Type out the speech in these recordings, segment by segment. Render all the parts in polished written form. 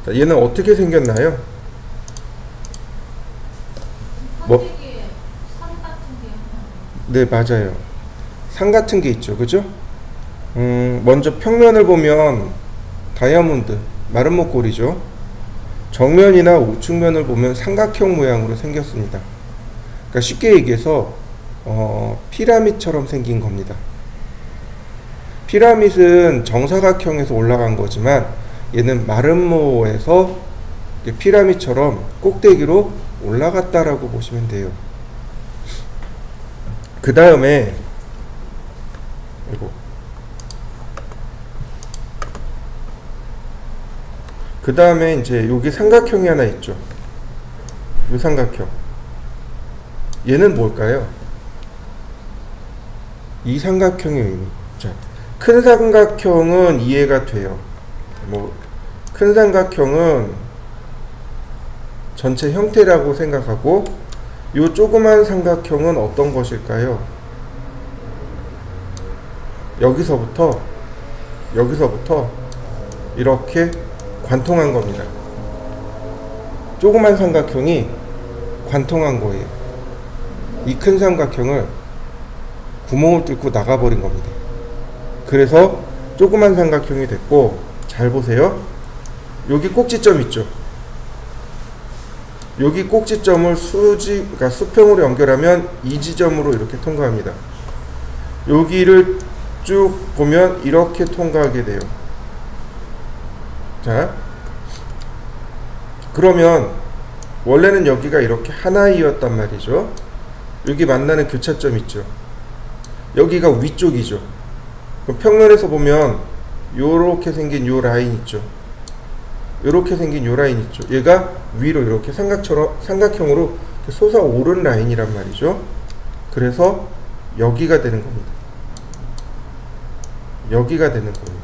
자, 얘는 어떻게 생겼나요? 뭐? 네, 맞아요. 산 같은 게 있죠, 그죠? 먼저 평면을 보면 다이아몬드, 마름모꼴이죠. 정면이나 우측면을 보면 삼각형 모양으로 생겼습니다. 그러니까 쉽게 얘기해서 피라밋처럼 생긴 겁니다. 피라밋은 정사각형에서 올라간 거지만 얘는 마름모에서 피라밋처럼 꼭대기로 올라갔다라고 보시면 돼요. 그 다음에 이제 여기 삼각형이 하나 있죠. 이 삼각형. 얘는 뭘까요? 이 삼각형의 의미. 자, 큰 삼각형은 이해가 돼요. 큰 삼각형은 전체 형태라고 생각하고, 요 조그만 삼각형은 어떤 것일까요? 여기서부터 이렇게 관통한 겁니다. 조그만 삼각형이 관통한 거예요. 이 큰 삼각형을 구멍을 뚫고 나가버린 겁니다. 그래서 조그만 삼각형이 됐고, 잘 보세요. 여기 꼭지점 있죠. 여기 꼭지점을 그러니까 수평으로 연결하면 이 지점으로 이렇게 통과합니다. 여기를 쭉 보면 이렇게 통과하게 돼요. 자, 그러면 원래는 여기가 이렇게 하나이었단 말이죠. 여기 만나는 교차점 있죠. 여기가 위쪽이죠. 그럼 평면에서 보면 요렇게 생긴 요 라인 있죠. 요렇게 생긴 요 라인 있죠. 얘가 위로 이렇게 삼각형으로 솟아오른 라인이란 말이죠. 그래서 여기가 되는 겁니다. 여기가 되는 거예요.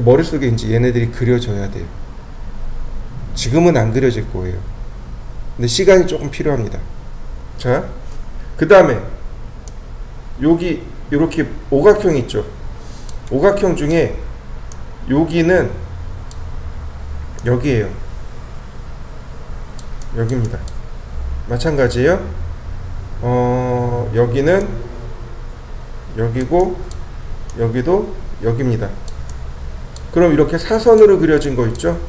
머릿속에 이제 얘네들이 그려져야 돼요. 지금은 안 그려질 거예요. 근데 시간이 조금 필요합니다. 자, 그 다음에 여기 이렇게 오각형 있죠. 오각형 중에 여기는 여기에요. 여기입니다. 마찬가지예요. 여기는 여기고 여기도 여기입니다. 그럼 이렇게 사선으로 그려진 거 있죠?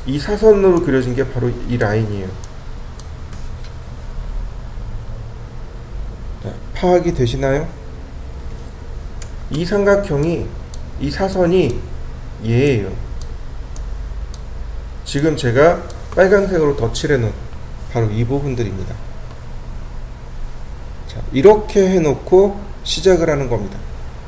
이 사선으로 그려진 게 바로 이 라인이에요. 자, 파악이 되시나요? 이 삼각형이, 이 사선이 얘예요. 지금 제가 빨간색으로 덧칠해 놓은 바로 이 부분들입니다. 자, 이렇게 해놓고 시작을 하는 겁니다.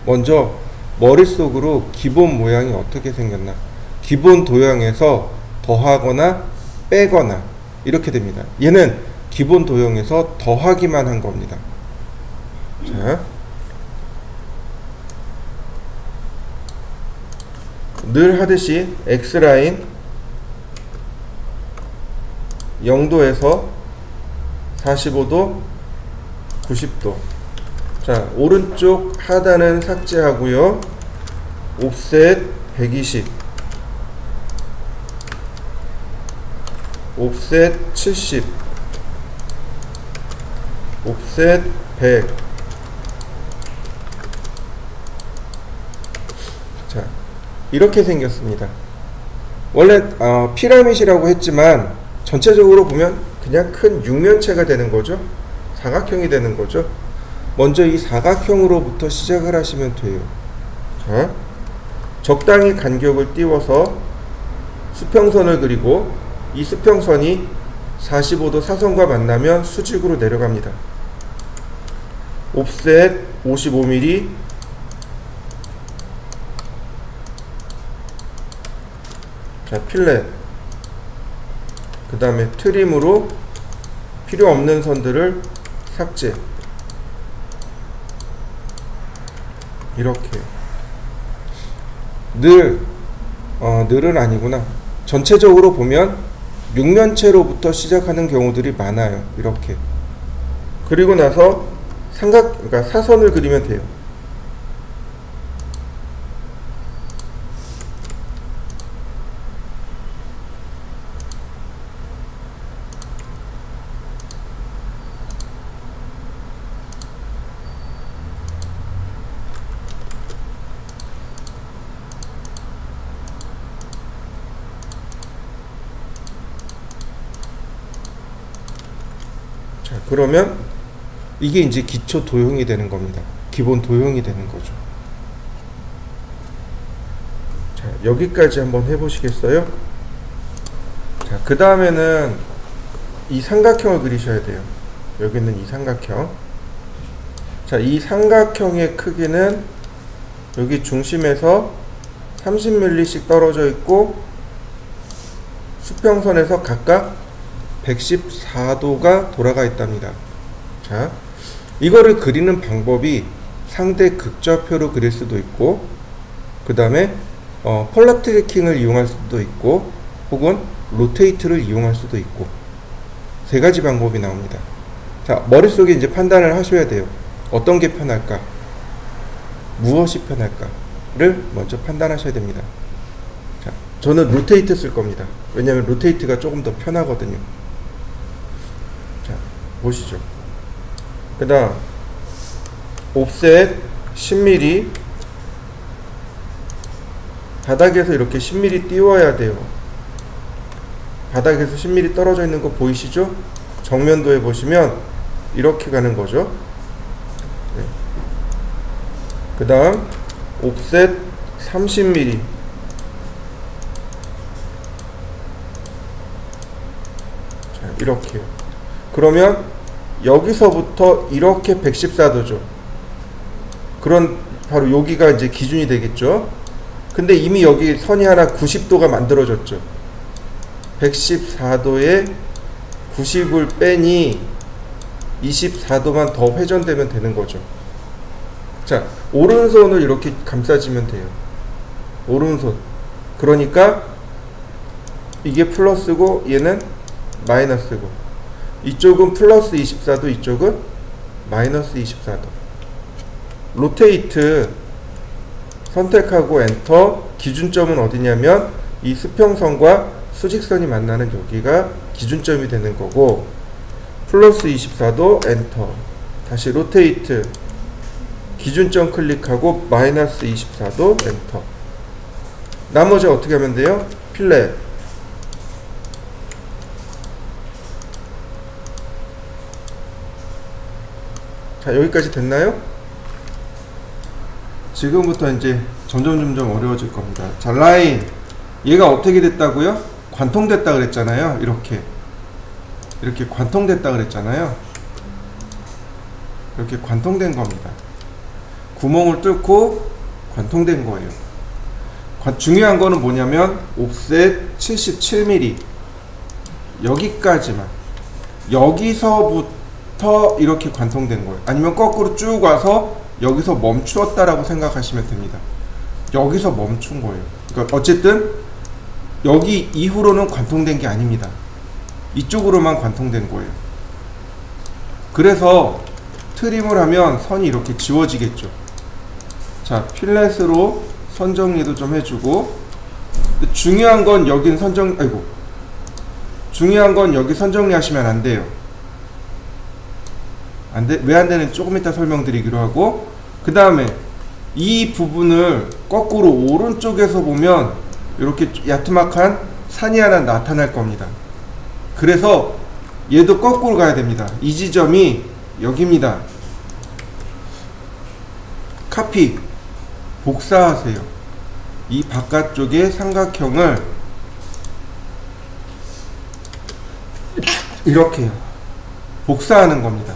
먼저 머릿속으로 기본 모양이 어떻게 생겼나, 기본 도형에서 더하거나 빼거나 이렇게 됩니다. 얘는 기본 도형에서 더하기만 한 겁니다. 자, 늘 하듯이 X라인 0도에서 45도, 90도. 자, 오른쪽 하단은 삭제하고요. 옵셋 120, 옵셋 70, 옵셋 100. 자, 이렇게 생겼습니다. 원래 피라밋이라고 했지만 전체적으로 보면 그냥 큰 육면체가 되는 거죠. 사각형이 되는 거죠. 먼저 이 사각형으로부터 시작을 하시면 돼요. 자, 적당히 간격을 띄워서 수평선을 그리고 이 수평선이 45도 사선과 만나면 수직으로 내려갑니다. 옵셋 55mm, 자, 필렛, 그 다음에 트림으로 필요 없는 선들을 삭제. 이렇게 늘은 아니구나. 전체적으로 보면 육면체로부터 시작하는 경우들이 많아요. 이렇게. 그리고 나서 그러니까 사선을 그리면 돼요. 그러면 이게 이제 기초 도형이 되는 겁니다. 기본 도형이 되는 거죠. 자, 여기까지 한번 해보시겠어요? 자, 그 다음에는 이 삼각형을 그리셔야 돼요. 여기는 이 삼각형. 자, 이 삼각형의 크기는 여기 중심에서 30mm씩 떨어져 있고 수평선에서 각각 114도가 돌아가 있답니다. 자, 이거를 그리는 방법이 상대 극좌표로 그릴 수도 있고, 그 다음에 폴라 트래킹을 이용할 수도 있고, 혹은 로테이트를 이용할 수도 있고, 세 가지 방법이 나옵니다. 자, 머릿속에 이제 판단을 하셔야 돼요. 어떤 게 편할까? 무엇이 편할까를 먼저 판단하셔야 됩니다. 자, 저는 로테이트 쓸 겁니다. 왜냐하면 로테이트가 조금 더 편하거든요. 자, 보시죠. 그 다음 옵셋 10mm, 바닥에서 이렇게 10mm 띄워야 돼요. 바닥에서 10mm 떨어져 있는 거 보이시죠? 정면도에 보시면 이렇게 가는 거죠. 네. 그 다음 옵셋 30mm, 자, 이렇게요. 그러면 여기서부터 이렇게 114도죠. 그런 바로 여기가 이제 기준이 되겠죠. 근데 이미 여기 선이 하나 90도가 만들어졌죠. 114도에 90을 빼니 24도만 더 회전되면 되는 거죠. 자, 오른손을 이렇게 감싸지면 돼요. 오른손. 그러니까 이게 플러스고 얘는 마이너스고, 이쪽은 플러스 24도, 이쪽은 마이너스 24도. 로테이트 선택하고 엔터. 기준점은 어디냐면 이 수평선과 수직선이 만나는 여기가 기준점이 되는 거고, 플러스 24도 엔터. 다시 로테이트, 기준점 클릭하고 마이너스 24도 엔터. 나머지 어떻게 하면 돼요? 필렛. 자, 여기까지 됐나요? 지금부터 이제 점점 어려워질 겁니다. 자, 라인. 얘가 어떻게 됐다고요? 관통됐다 그랬잖아요. 이렇게 관통됐다 그랬잖아요. 이렇게 관통된 겁니다. 구멍을 뚫고 관통된 거예요. 중요한 거는 뭐냐면 옵셋 77mm, 여기까지만, 여기서부터 이렇게 관통된 거예요. 아니면 거꾸로 쭉 와서 여기서 멈추었다라고 생각하시면 됩니다. 여기서 멈춘 거예요. 그러니까 어쨌든 여기 이후로는 관통된 게 아닙니다. 이쪽으로만 관통된 거예요. 그래서 트림을 하면 선이 이렇게 지워지겠죠. 자, 필렛으로 선 정리도 좀 해주고, 중요한 건 여긴 중요한 건 여기 선 정리하시면 안 돼요. 왜 안 되는지 조금 이따 설명드리기로 하고, 그 다음에 이 부분을 거꾸로 오른쪽에서 보면 이렇게 야트막한 산이 하나 나타날 겁니다. 그래서 얘도 거꾸로 가야 됩니다. 이 지점이 여기입니다. 카피, 복사하세요. 이 바깥쪽의 삼각형을 이렇게요. 복사하는 겁니다.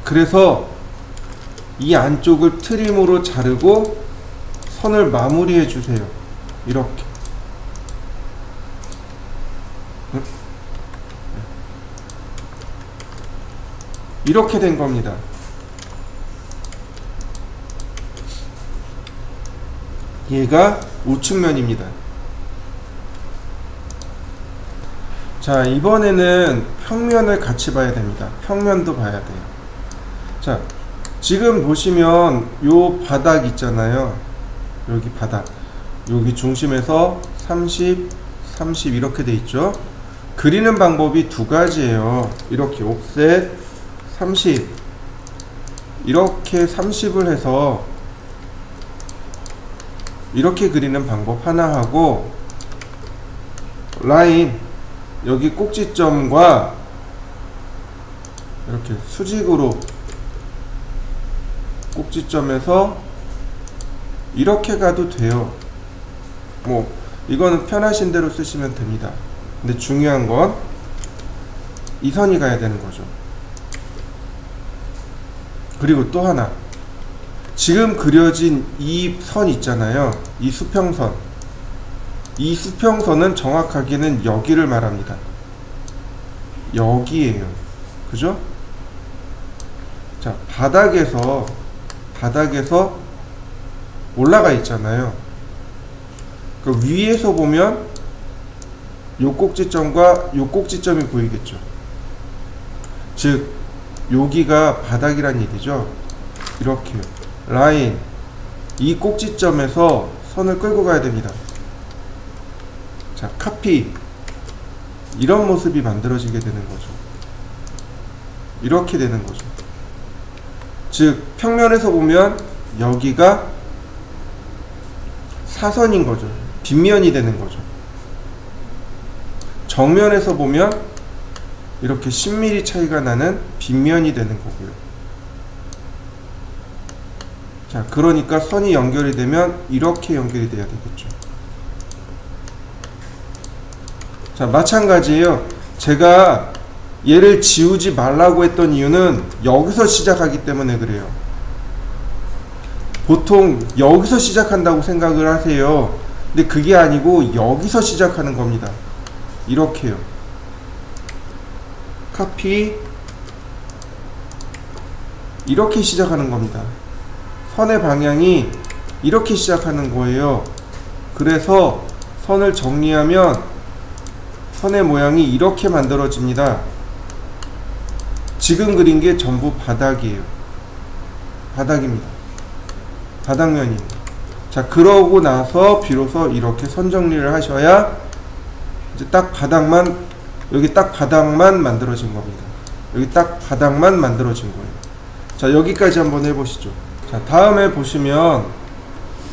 그래서 이 안쪽을 트림으로 자르고 선을 마무리해 주세요. 이렇게. 이렇게 된 겁니다. 얘가 우측면입니다. 자, 이번에는 평면을 같이 봐야 됩니다. 평면도 봐야 돼요. 자, 지금 보시면 요 바닥 있잖아요. 여기 바닥, 여기 중심에서 30, 30 이렇게 돼 있죠. 그리는 방법이 두 가지예요. 이렇게 옵셋 30, 이렇게 30을 해서 이렇게 그리는 방법 하나 하고, 라인 여기 꼭지점과 이렇게 수직으로 꼭지점에서 이렇게 가도 돼요. 뭐 이거는 편하신 대로 쓰시면 됩니다. 근데 중요한 건 이 선이 가야 되는 거죠. 그리고 또 하나, 지금 그려진 이 선 있잖아요. 이 수평선. 이 수평선은 정확하게는 여기를 말합니다. 여기에요. 그죠? 자, 바닥에서 올라가 있잖아요. 그 위에서 보면 요 꼭지점과 요 꼭지점이 보이겠죠. 즉 여기가 바닥이란 얘기죠. 이렇게요. 라인, 이 꼭지점에서 선을 끌고 가야 됩니다. 자, 카피, 이런 모습이 만들어지게 되는 거죠. 이렇게 되는 거죠. 즉 평면에서 보면 여기가 사선인 거죠. 빗면이 되는 거죠. 정면에서 보면 이렇게 10mm 차이가 나는 빗면이 되는 거고요. 자, 그러니까 선이 연결이 되면 이렇게 연결이 돼야 되겠죠. 자, 마찬가지예요. 제가 얘를 지우지 말라고 했던 이유는 여기서 시작하기 때문에 그래요. 보통 여기서 시작한다고 생각을 하세요. 근데 그게 아니고 여기서 시작하는 겁니다. 이렇게요. 카피, 이렇게 시작하는 겁니다. 선의 방향이 이렇게 시작하는 거예요. 그래서 선을 정리하면 선의 모양이 이렇게 만들어집니다. 지금 그린 게 전부 바닥이에요. 바닥입니다. 바닥면이에요. 자, 그러고 나서 비로소 이렇게 선 정리를 하셔야 이제 딱 바닥만, 여기 딱 바닥만 만들어진 겁니다. 여기 딱 바닥만 만들어진 거예요. 자, 여기까지 한번 해보시죠. 자, 다음에 보시면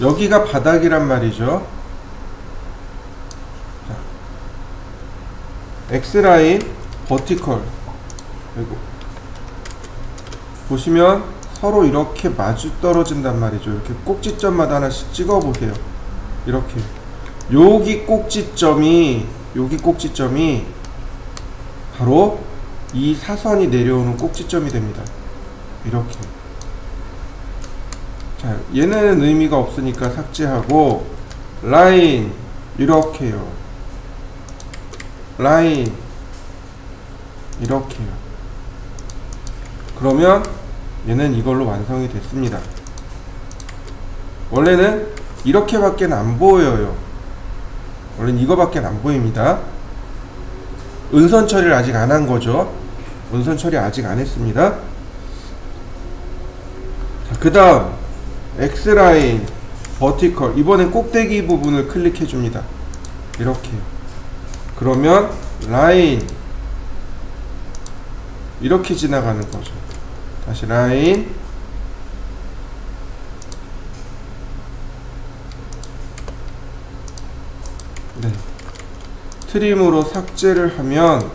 여기가 바닥이란 말이죠. 자, X라인, 버티컬. 그리고 보시면 서로 이렇게 마주 떨어진단 말이죠. 이렇게 꼭지점마다 하나씩 찍어 보세요. 이렇게 여기 꼭지점이 바로 이 사선이 내려오는 꼭지점이 됩니다. 이렇게. 자, 얘네는 의미가 없으니까 삭제하고, 라인 이렇게요. 라인 이렇게요. 그러면 얘는 이걸로 완성이 됐습니다. 원래는 이렇게밖에 안 보여요. 원래는 이거밖에 안 보입니다. 은선 처리를 아직 안 한 거죠. 은선 처리 아직 안 했습니다. 자, 그 다음 X라인, 버티컬. 이번엔 꼭대기 부분을 클릭해 줍니다. 이렇게. 그러면 라인 이렇게 지나가는 거죠. 다시 라인, 네, 트림으로 삭제를 하면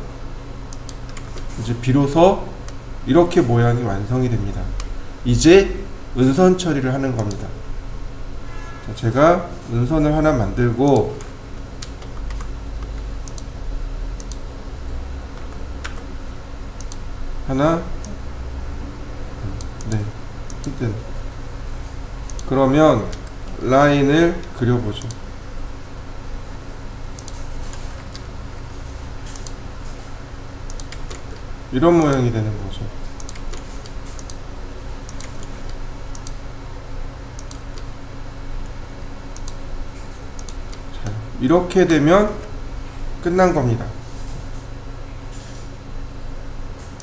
이제 비로소 이렇게 모양이 완성이 됩니다. 이제 은선 처리를 하는 겁니다. 자, 제가 은선을 하나 만들고 하나, 네, 하여튼 그러면 라인을 그려보죠. 이런 모양이 되는 거죠. 자, 이렇게 되면 끝난 겁니다.